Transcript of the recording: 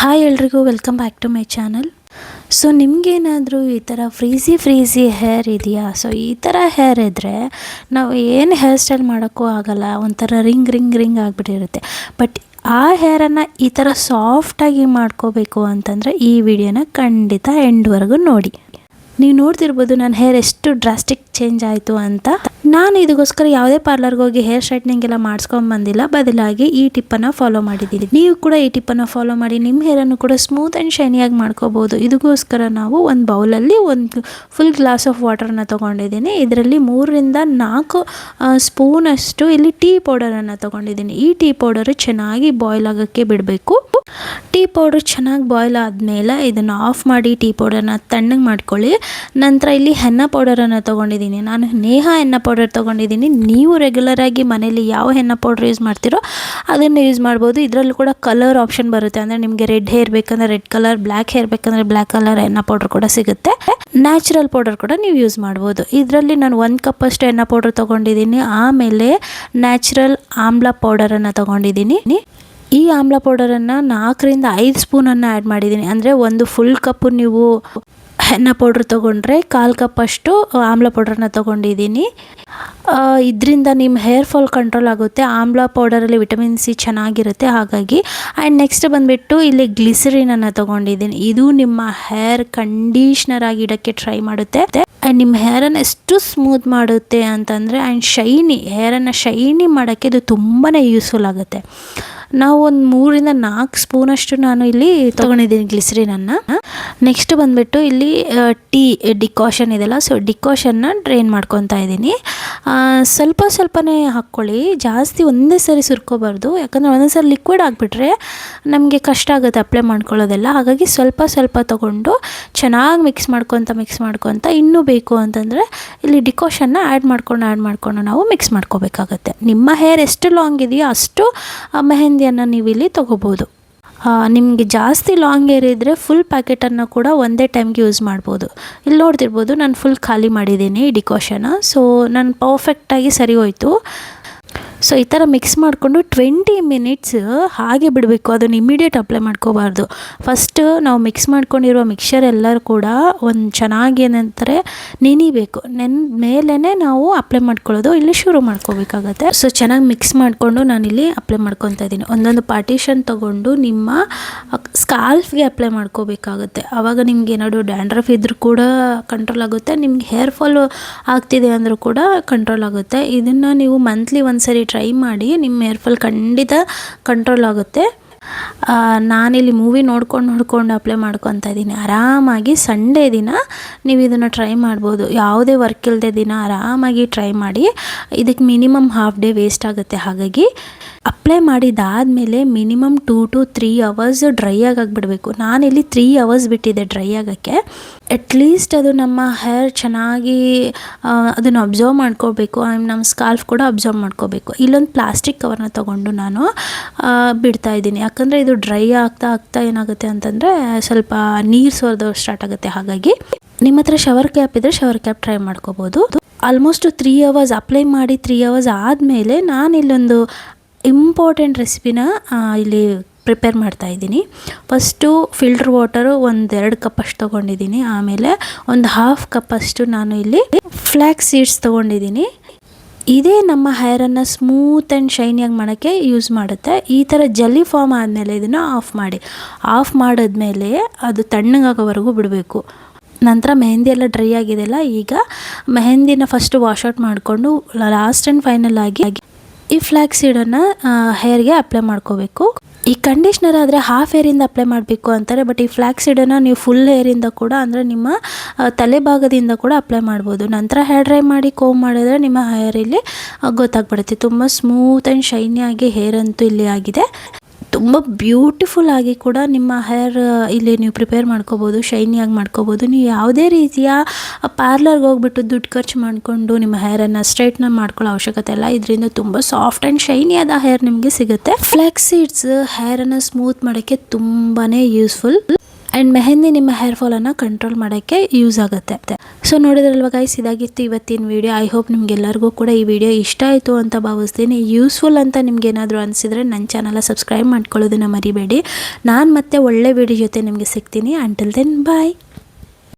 Hi ಎಲ್ರಿಗೂ welcome back to my channel. So ನಿಮಗೇನಾದರೂ ಈ ಥರ ಫ್ರೀಝಿ ಹೇರ್ ಇದೆಯಾ? ಸೊ ಈ ಥರ ಹೇರ್ ಇದ್ದರೆ ನಾವು ಏನು ಹೇರ್ ಸ್ಟೈಲ್ ಮಾಡೋಕ್ಕೂ ಆಗೋಲ್ಲ, ಒಂಥರ ರಿಂಗ್ ಆಗಿಬಿಟ್ಟಿರುತ್ತೆ. ಬಟ್ ಆ ಹೇರನ್ನು ಈ ಥರ ಸಾಫ್ಟಾಗಿ ಮಾಡ್ಕೋಬೇಕು ಅಂತಂದರೆ ಈ ವಿಡಿಯೋನ ಖಂಡಿತ ಎಂಡ್ವರೆಗೂ ನೋಡಿ. ನೀವು ನೋಡ್ತಿರ್ಬೋದು ನನ್ನ ಹೇರ್ ಎಷ್ಟು ಡ್ರಾಸ್ಟಿಕ್ ಚೇಂಜ್ ಆಯಿತು ಅಂತ. ನಾನು ಇದಕ್ಕೋಸ್ಕರ ಯಾವುದೇ ಪಾರ್ಲರ್ಗೆ ಹೋಗಿ ಹೇರ್ ಸ್ಟ್ರೈಟ್ನಿಂಗ್ ಎಲ್ಲ ಮಾಡಿಸ್ಕೊಂಬಂದಿಲ್ಲ, ಬದಲಾಗಿ ಈ ಟಿಪ್ಪನ್ನು ಫಾಲೋ ಮಾಡಿದ್ದೀನಿ. ನೀವು ಕೂಡ ಈ ಟಿಪ್ಪನ್ನು ಫಾಲೋ ಮಾಡಿ ನಿಮ್ಮ ಹೇರನ್ನು ಕೂಡ ಸ್ಮೂತ್ ಆ್ಯಂಡ್ ಶೈನಿಯಾಗಿ ಮಾಡ್ಕೋಬೋದು. ಇದಕ್ಕೋಸ್ಕರ ನಾವು ಒಂದು ಬೌಲಲ್ಲಿ ಒಂದು ಫುಲ್ ಗ್ಲಾಸ್ ಆಫ್ ವಾಟರನ್ನು ತೊಗೊಂಡಿದ್ದೀನಿ. ಇದರಲ್ಲಿ 3ರಿಂದ 4 ಸ್ಪೂನಷ್ಟು ಇಲ್ಲಿ ಟೀ ಪೌಡರನ್ನು ತೊಗೊಂಡಿದ್ದೀನಿ. ಈ ಟೀ ಪೌಡರು ಚೆನ್ನಾಗಿ ಬಾಯ್ಲ್ ಆಗೋಕ್ಕೆ ಬಿಡಬೇಕು. ಟೀ ಪೌಡರ್ ಚೆನ್ನಾಗಿ ಬಾಯ್ಲ್ ಆದಮೇಲೆ ಇದನ್ನು ಆಫ್ ಮಾಡಿ ಟೀ ಪೌಡರ್ನ ತಣ್ಣಗೆ ಮಾಡ್ಕೊಳ್ಳಿ. ನಂತರ ಇಲ್ಲಿ ಹೆನ್ನ ಪೌಡರನ್ನು ತೊಗೊಂಡಿದ್ದೀನಿ. ನಾನು ನೇಹ ಹೆನ್ನ ಪೌಡರ್ ತೊಗೊಂಡಿದ್ದೀನಿ. ನೀವು ರೆಗ್ಯುಲರಾಗಿ ಮನೇಲಿ ಯಾವ ಹೆನ್ನ ಪೌಡರ್ ಯೂಸ್ ಮಾಡ್ತೀರೋ ಅದನ್ನು ಯೂಸ್ ಮಾಡ್ಬೋದು. ಇದರಲ್ಲೂ ಕೂಡ ಕಲರ್ ಆಪ್ಷನ್ ಬರುತ್ತೆ. ಅಂದರೆ ನಿಮಗೆ ರೆಡ್ ಹೇರ್ ಬೇಕಂದರೆ ರೆಡ್ ಕಲರ್, ಬ್ಲ್ಯಾಕ್ ಹೇರ್ ಬೇಕಂದರೆ ಬ್ಲ್ಯಾಕ್ ಕಲರ್ ಹೆನ್ನ ಪೌಡರ್ ಕೂಡ ಸಿಗುತ್ತೆ. ನ್ಯಾಚುರಲ್ ಪೌಡರ್ ಕೂಡ ನೀವು ಯೂಸ್ ಮಾಡ್ಬೋದು. ಇದರಲ್ಲಿ ನಾನು 1 ಕಪ್ಪಷ್ಟು ಹೆನ್ನ ಪೌಡರ್ ತೊಗೊಂಡಿದ್ದೀನಿ. ಆಮೇಲೆ ನ್ಯಾಚುರಲ್ ಆಮ್ಲ ಪೌಡರನ್ನು ತೊಗೊಂಡಿದ್ದೀನಿ. ಈ ಆಮ್ಲ ಪೌಡರನ್ನು 4ರಿಂದ 5 ಸ್ಪೂನನ್ನು ಆ್ಯಡ್ ಮಾಡಿದ್ದೀನಿ. ಅಂದರೆ ಒಂದು ಫುಲ್ ಕಪ್ಪು ನೀವು ಹೆನ್ನ ಪೌಡ್ರ್ ತೊಗೊಂಡ್ರೆ 1/4 ಕಪ್ಪಷ್ಟು ಆಮ್ಲ ಪೌಡ್ರನ್ನ ತೊಗೊಂಡಿದ್ದೀನಿ. ಇದರಿಂದ ನಿಮ್ಮ ಹೇರ್ ಫಾಲ್ ಕಂಟ್ರೋಲ್ ಆಗುತ್ತೆ. ಆಮ್ಲ ಪೌಡರಲ್ಲಿ ವಿಟಮಿನ್ ಸಿ ಚೆನ್ನಾಗಿರುತ್ತೆ ಹಾಗಾಗಿ. ಆ್ಯಂಡ್ ನೆಕ್ಸ್ಟ್ ಬಂದುಬಿಟ್ಟು ಇಲ್ಲಿ ಗ್ಲಿಸರಿನನ್ನು ತೊಗೊಂಡಿದ್ದೀನಿ. ಇದು ನಿಮ್ಮ ಹೇರ್ ಕಂಡೀಷ್ನರ್ ಆಗಿ ಇಡೋಕ್ಕೆ ಟ್ರೈ ಮಾಡುತ್ತೆ. ಆ್ಯಂಡ್ ನಿಮ್ಮ ಹೇರನ್ನು ಎಷ್ಟು ಸ್ಮೂತ್ ಮಾಡುತ್ತೆ ಅಂತಂದರೆ, ಆ್ಯಂಡ್ ಹೇರನ್ನು ಶೈನಿ ಮಾಡೋಕ್ಕೆ ಇದು ತುಂಬಾ ಯೂಸ್ಫುಲ್ ಆಗುತ್ತೆ. ನಾವು ಒಂದು 3ರಿಂದ 4 ಸ್ಪೂನಷ್ಟು ನಾನು ಇಲ್ಲಿ ತೊಗೊಂಡಿದ್ದೀನಿ ಗ್ಲಿಸರಿನನ್ನು. ನೆಕ್ಸ್ಟ್ ಬಂದುಬಿಟ್ಟು ಇಲ್ಲಿ ಟೀ ಡಿಕಾಷನ್ ಇದೆಲ್ಲ, ಸೊ ಡಿಕಾಷನ್ನ ಡ್ರೈನ್ ಮಾಡ್ಕೊತಾ ಇದ್ದೀನಿ. ಸ್ವಲ್ಪನೇ ಹಾಕ್ಕೊಳ್ಳಿ, ಜಾಸ್ತಿ ಒಂದೇ ಸರಿ ಸುರ್ಕೋಬಾರ್ದು. ಯಾಕಂದರೆ ಒಂದೇ ಸರಿ ಲಿಕ್ವಿಡ್ ಆಗಿಬಿಟ್ರೆ ನಮಗೆ ಕಷ್ಟ ಆಗುತ್ತೆ ಅಪ್ಲೈ ಮಾಡ್ಕೊಳ್ಳೋದೆಲ್ಲ. ಹಾಗಾಗಿ ಸ್ವಲ್ಪ ತೊಗೊಂಡು ಚೆನ್ನಾಗಿ ಮಿಕ್ಸ್ ಮಾಡ್ಕೊತ ಇನ್ನೂ ಬೇಕು ಅಂತಂದರೆ ಇಲ್ಲಿ ಡಿಕಾಷನ್ನ ಆ್ಯಡ್ ಮಾಡ್ಕೊಂಡು ನಾವು ಮಿಕ್ಸ್ ಮಾಡ್ಕೋಬೇಕಾಗತ್ತೆ. ನಿಮ್ಮ ಹೇರ್ ಎಷ್ಟು ಲಾಂಗ್ ಇದೆಯೋ ಅಷ್ಟು ಮೆಹಂದಿಯನ್ನು ನೀವು ಇಲ್ಲಿ ತೊಗೋಬೋದು. ನಿಮಗೆ ಜಾಸ್ತಿ ಲಾಂಗ್ ಹೇರ್ ಇದ್ದರೆ ಫುಲ್ ಪ್ಯಾಕೆಟನ್ನು ಕೂಡ ಒಂದೇ ಟೈಮ್ಗೆ ಯೂಸ್ ಮಾಡ್ಬೋದು. ಇಲ್ಲಿ ನೋಡ್ತಿರ್ಬೋದು ನಾನು ಫುಲ್ ಖಾಲಿ ಮಾಡಿದ್ದೀನಿ ಡಿಕಾಷನ. ಸೊ ನಾನು ಪರ್ಫೆಕ್ಟಾಗಿ ಸರಿ ಹೋಯಿತು. ಸೊ ಈ ಥರ ಮಿಕ್ಸ್ ಮಾಡಿಕೊಂಡು 20 ಮಿನಿಟ್ಸ್ ಹಾಗೆ ಬಿಡಬೇಕು. ಅದನ್ನು ಇಮಿಡಿಯೇಟ್ ಅಪ್ಲೈ ಮಾಡ್ಕೋಬಾರ್ದು. ಫಸ್ಟ್ ನಾವು ಮಿಕ್ಸ್ ಮಾಡ್ಕೊಂಡಿರುವ ಮಿಕ್ಸರ್ ಎಲ್ಲರೂ ಕೂಡ ಒಂದು ಚೆನ್ನಾಗಿ ಏನಂತಾರೆ ನೆನಿಬೇಕು. ಮೇಲೇ ನಾವು ಅಪ್ಲೈ ಮಾಡ್ಕೊಳ್ಳೋದು ಇಲ್ಲಿ ಶುರು ಮಾಡ್ಕೋಬೇಕಾಗತ್ತೆ. ಸೊ ಚೆನ್ನಾಗಿ ಮಿಕ್ಸ್ ಮಾಡಿಕೊಂಡು ನಾನಿಲ್ಲಿ ಅಪ್ಲೈ ಮಾಡ್ಕೊತಾ ಇದ್ದೀನಿ. ಒಂದೊಂದು ಪಾರ್ಟಿಷನ್ ತೊಗೊಂಡು ನಿಮ್ಮ ಸ್ಕಾಲ್ಫ್ಗೆ ಅಪ್ಲೈ ಮಾಡ್ಕೋಬೇಕಾಗತ್ತೆ. ಆವಾಗ ನಿಮ್ಗೆ ಏನಾದರೂ ಡ್ಯಾಂಡ್ರಫ್ ಇದ್ರೂ ಕೂಡ ಕಂಟ್ರೋಲ್ ಆಗುತ್ತೆ. ನಿಮ್ಗೆ ಹೇರ್ ಫಾಲ್ ಆಗ್ತಿದೆ ಅಂದರೂ ಕೂಡ ಕಂಟ್ರೋಲ್ ಆಗುತ್ತೆ. ಇದನ್ನು ನೀವು ಮಂತ್ಲಿ ಒಂದ್ಸರಿ ಟ್ರೈ ಮಾಡಿ, ನಿಮ್ಮ ಹೇರ್ ಫಾಲ್ ಖಂಡಿತ ಕಂಟ್ರೋಲ್ ಆಗುತ್ತೆ. ನಾನಿಲ್ಲಿ ಮೂವಿ ನೋಡ್ಕೊಂಡು ಅಪ್ಲೈ ಮಾಡ್ಕೊತಾ ಇದ್ದೀನಿ. ಆರಾಮಾಗಿ ಸಂಡೇ ದಿನ ನೀವು ಇದನ್ನು ಟ್ರೈ ಮಾಡ್ಬೋದು. ಯಾವುದೇ ವರ್ಕ್ ಇಲ್ಲದೆ ದಿನ ಆರಾಮಾಗಿ ಟ್ರೈ ಮಾಡಿ. ಇದಕ್ಕೆ ಮಿನಿಮಮ್ ಹಾಫ್ ಡೇ ವೇಸ್ಟ್ ಆಗುತ್ತೆ. ಹಾಗಾಗಿ ಅಪ್ಲೈ ಮಾಡಿದಾದಮೇಲೆ ಮಿನಿಮಮ್ 2 to 3 ಅವರ್ಸ್ ಡ್ರೈ ಆಗಿಬಿಡಬೇಕು. ನಾನಿಲ್ಲಿ 3 ಅವರ್ಸ್ ಬಿಟ್ಟಿದ್ದೆ ಡ್ರೈ ಆಗೋಕ್ಕೆ. ಅಟ್ಲೀಸ್ಟ್ ಅದು ನಮ್ಮ ಹೇರ್ ಚೆನ್ನಾಗಿ ಅದನ್ನು ಅಬ್ಸರ್ವ್ ಮಾಡ್ಕೋಬೇಕು. ನಮ್ಮ ಸ್ಕಾಲ್ಫ್ ಕೂಡ ಅಬ್ಸರ್ವ್ ಮಾಡ್ಕೋಬೇಕು. ಇಲ್ಲೊಂದು ಪ್ಲಾಸ್ಟಿಕ್ ಕವರ್ನ ತೊಗೊಂಡು ನಾನು ಬಿಡ್ತಾ ಇದ್ದೀನಿ. ಯಾಕಂದರೆ ಇದು ಡ್ರೈ ಆಗ್ತಾ ಏನಾಗುತ್ತೆ ಅಂತಂದರೆ ಸ್ವಲ್ಪ ನೀರು ಸೋರ್ದು ಸ್ಟಾರ್ಟ್ ಆಗುತ್ತೆ. ಹಾಗಾಗಿ ನಿಮ್ಮ ಹತ್ರ ಶವರ್ ಕ್ಯಾಪ್ ಇದ್ದರೆ ಶವರ್ ಕ್ಯಾಪ್ ಟ್ರೈ ಮಾಡ್ಕೋಬೋದು. ಆಲ್ಮೋಸ್ಟ್ 3 ಅವರ್ಸ್ ಅಪ್ಲೈ ಮಾಡಿ 3 ಅವರ್ಸ್ ಆದಮೇಲೆ ನಾನು ಇಲ್ಲೊಂದು ಇಂಪಾರ್ಟೆಂಟ್ ರೆಸಿಪಿನ ಇಲ್ಲಿ ಪ್ರಿಪೇರ್ ಮಾಡ್ತಾಯಿದ್ದೀನಿ. ಫಸ್ಟು ಫಿಲ್ಟರ್ ವಾಟರು 1-2 ಕಪ್ಪಷ್ಟು ತೊಗೊಂಡಿದ್ದೀನಿ. ಆಮೇಲೆ ಒಂದು 1/2 ಕಪ್ಪಷ್ಟು ನಾನು ಇಲ್ಲಿ ಫ್ಲ್ಯಾಕ್ಸ್ ಸೀಡ್ಸ್ ತೊಗೊಂಡಿದ್ದೀನಿ. ಇದೇ ನಮ್ಮ ಹೇರನ್ನು ಸ್ಮೂತ್ ಆ್ಯಂಡ್ ಶೈನಿಯಾಗಿ ಮಾಡೋಕ್ಕೆ ಯೂಸ್ ಮಾಡುತ್ತೆ. ಈ ಥರ ಜಲ್ಲಿ ಫಾರ್ಮ್ ಆದಮೇಲೆ ಇದನ್ನು ಆಫ್ ಮಾಡಿದ್ಮೇಲೆ ಅದು ತಣ್ಣಗಾಗೋವರೆಗೂ ಬಿಡಬೇಕು. ನಂತರ ಮೆಹಂದಿ ಎಲ್ಲ ಡ್ರೈ ಆಗಿದೆಯಲ್ಲ, ಈಗ ಮೆಹಂದಿನ ಫಸ್ಟು ವಾಶ್ ಔಟ್ ಮಾಡಿಕೊಂಡು ಲಾಸ್ಟ್ ಆ್ಯಂಡ್ ಫೈನಲ್ ಆಗಿ ಈ ಫ್ಲ್ಯಾಕ್ಸ್ ಸೀಡನ್ನು ಹೇರ್ಗೆ ಅಪ್ಲೈ ಮಾಡ್ಕೋಬೇಕು. ಈ ಕಂಡೀಷ್ನರ್ ಆದರೆ ಹಾಫ್ ಹೇರಿಂದ ಅಪ್ಲೈ ಮಾಡಬೇಕು ಅಂತಾರೆ. ಬಟ್ ಈ ಫ್ಲ್ಯಾಕ್ಸ್ ಸೀಡನ್ನು ನೀವು ಫುಲ್ ಹೇರಿಂದ ಕೂಡ, ಅಂದರೆ ನಿಮ್ಮ ತಲೆ ಭಾಗದಿಂದ ಕೂಡ ಅಪ್ಲೈ ಮಾಡ್ಬೋದು. ನಂತರ ಹೇರ್ ಡ್ರೈ ಮಾಡಿ ಕೋಮ್ ಮಾಡಿದ್ರೆ ನಿಮ್ಮ ಹೇರ್ ಇಲ್ಲಿ ಗೊತ್ತಾಗ್ಬಿಡುತ್ತೆ. ತುಂಬ ಸ್ಮೂತ್ ಆ್ಯಂಡ್ ಶೈನಿಯಾಗಿ ಹೇರ್ ಅಂತೂ ಇಲ್ಲಿ ಆಗಿದೆ. ತುಂಬ ಬ್ಯೂಟಿಫುಲ್ ಆಗಿ ಕೂಡ ನಿಮ್ಮ ಹೇರ್ ಇಲ್ಲಿ ನೀವು ಪ್ರಿಪೇರ್ ಮಾಡ್ಕೋಬೋದು, ಶೈನಿಯಾಗಿ ಮಾಡ್ಕೋಬೋದು. ನೀವು ಯಾವುದೇ ರೀತಿಯ ಪಾರ್ಲರ್ಗೆ ಹೋಗ್ಬಿಟ್ಟು ದುಡ್ಡು ಖರ್ಚು ಮಾಡಿಕೊಂಡು ನಿಮ್ಮ ಹೇರನ್ನು ಸ್ಟ್ರೈಟ್ನ ಮಾಡ್ಕೊಳ್ಳೋ ಅವಶ್ಯಕತೆ ಇಲ್ಲ. ಇದರಿಂದ ತುಂಬ ಸಾಫ್ಟ್ ಆ್ಯಂಡ್ ಶೈನಿಯಾದ ಹೇರ್ ನಿಮಗೆ ಸಿಗುತ್ತೆ. ಫ್ಲ್ಯಾಕ್ಸ್ ಸೀಡ್ಸ್ ಹೇರನ್ನು ಸ್ಮೂತ್ ಮಾಡೋಕ್ಕೆ ತುಂಬಾ ಯೂಸ್ಫುಲ್. ಆ್ಯಂಡ್ ಮೆಹಂದಿ ನಿಮ್ಮ ಹೇರ್ ಫಾಲನ್ನು ಕಂಟ್ರೋಲ್ ಮಾಡೋಕ್ಕೆ ಯೂಸ್ ಆಗುತ್ತೆ. ಸೊ ನೋಡಿದ್ರಲ್ವ ಗೈಸ್, ಇದಾಗಿತ್ತು ಇವತ್ತಿನ ವಿಡಿಯೋ. ಐ ಹೋಪ್ ನಿಮಗೆಲ್ಲರಿಗೂ ಕೂಡ ಈ ವಿಡಿಯೋ ಇಷ್ಟ ಆಯಿತು ಅಂತ ಭಾವಿಸ್ತೀನಿ. ಯೂಸ್ಫುಲ್ ಅಂತ ನಿಮ್ಗೇನಾದರೂ ಅನಿಸಿದರೆ ನನ್ನ ಚಾನಲ್ ಸಬ್ಸ್ಕ್ರೈಬ್ ಮಾಡ್ಕೊಳ್ಳೋದನ್ನು ಮರಿಬೇಡಿ. ನಾನು ಮತ್ತೆ ಒಳ್ಳೆ ವಿಡಿಯೋ ಜೊತೆ ನಿಮಗೆ ಸಿಗ್ತೀನಿ. ಅಂಟಿಲ್ ದೆನ್ ಬಾಯ್.